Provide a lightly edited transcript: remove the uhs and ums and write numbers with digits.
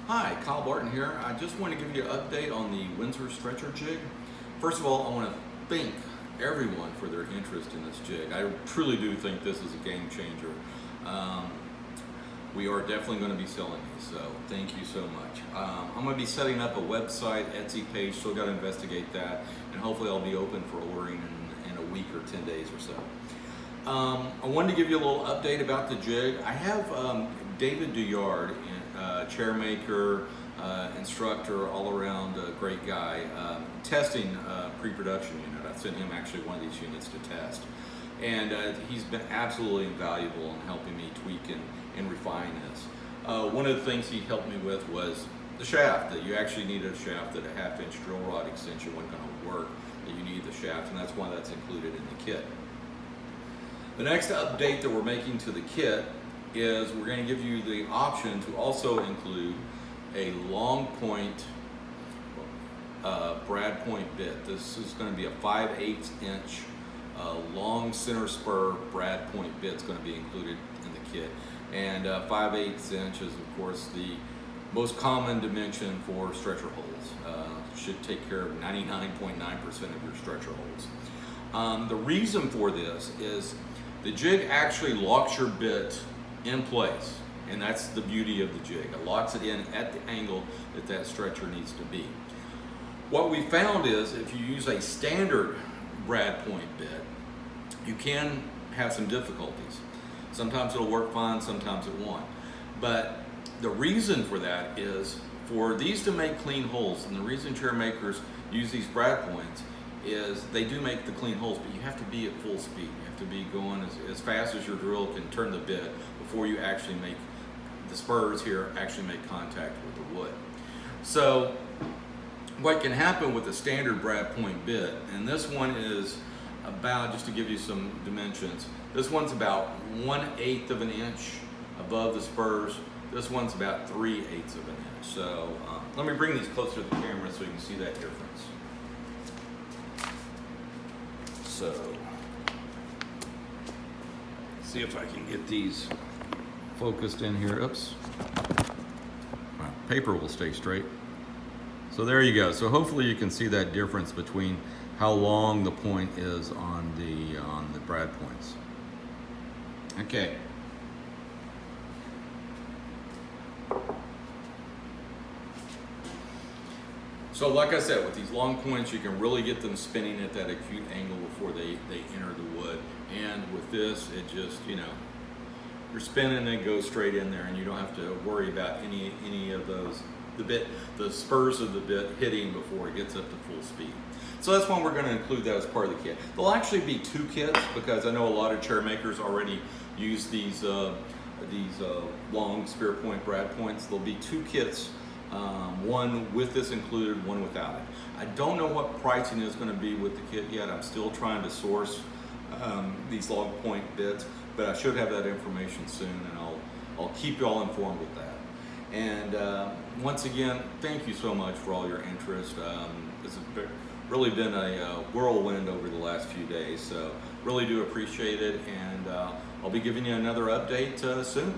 Hi, Kyle Barton here. I just want to give you an update on the Windsor stretcher jig. First of all, I want to thank everyone for their interest in this jig. I truly do think this is a game changer. We are definitely going to be selling these, so thank you so much. I'm going to be setting up a website, Etsy page, still got to investigate that, and hopefully I'll be open for ordering in a week or 10 days or so. I wanted to give you a little update about the jig. I have David Duyard, chairmaker, instructor, all around great guy, testing pre-production unit. I sent him actually one of these units to test. And he's been absolutely invaluable in helping me tweak and refine this. One of the things he helped me with was the shaft, that you actually needed a shaft, that a 1/2-inch drill rod extension wasn't going to work, that you need the shaft, and that's why that's included in the kit. The next update that we're making to the kit is we're going to give you the option to also include a long point brad point bit. This is going to be a 5/8 inch long center spur brad point bit. It's going to be included in the kit, and 5/8 inches, of course, the most common dimension for stretcher holes. Should take care of 99.9% of your stretcher holes. The reason for this is the jig actually locks your bit in place, and that's the beauty of the jig. It locks it in at the angle that that stretcher needs to be. What we found is if you use a standard brad point bit, you can have some difficulties. Sometimes it'll work fine, sometimes it won't. But the reason for that is for these to make clean holes, and the reason chair makers use these brad points is they do make the clean holes, but you have to be at full speed. You have to be going as fast as your drill can turn the bit before you actually make the spurs here actually make contact with the wood. So what can happen with a standard brad point bit, and this one is about, just to give you some dimensions, this one's about 1/8 of an inch above the spurs. This one's about 3/8 of an inch. So let me bring these closer to the camera so you can see that difference. So, see if I can get these focused in here. Oops. My paper will stay straight. So there you go. So hopefully you can see that difference between how long the point is on the brad points. Okay. So like I said, with these long points, you can really get them spinning at that acute angle before they enter the wood. And with this, it just, you're spinning and it goes straight in there, and you don't have to worry about any of those, the spurs of the bit hitting before it gets up to full speed. So that's why we're going to include that as part of the kit. There'll actually be 2 kits, because I know a lot of chair makers already use these long spear point brad points. There'll be 2 kits. One with this included, one without it. I don't know what pricing is going to be with the kit yet. I'm still trying to source these long point bits, but I should have that information soon, and I'll keep you all informed with that. And once again, thank you so much for all your interest. This has really been a whirlwind over the last few days, so really do appreciate it, and I'll be giving you another update soon.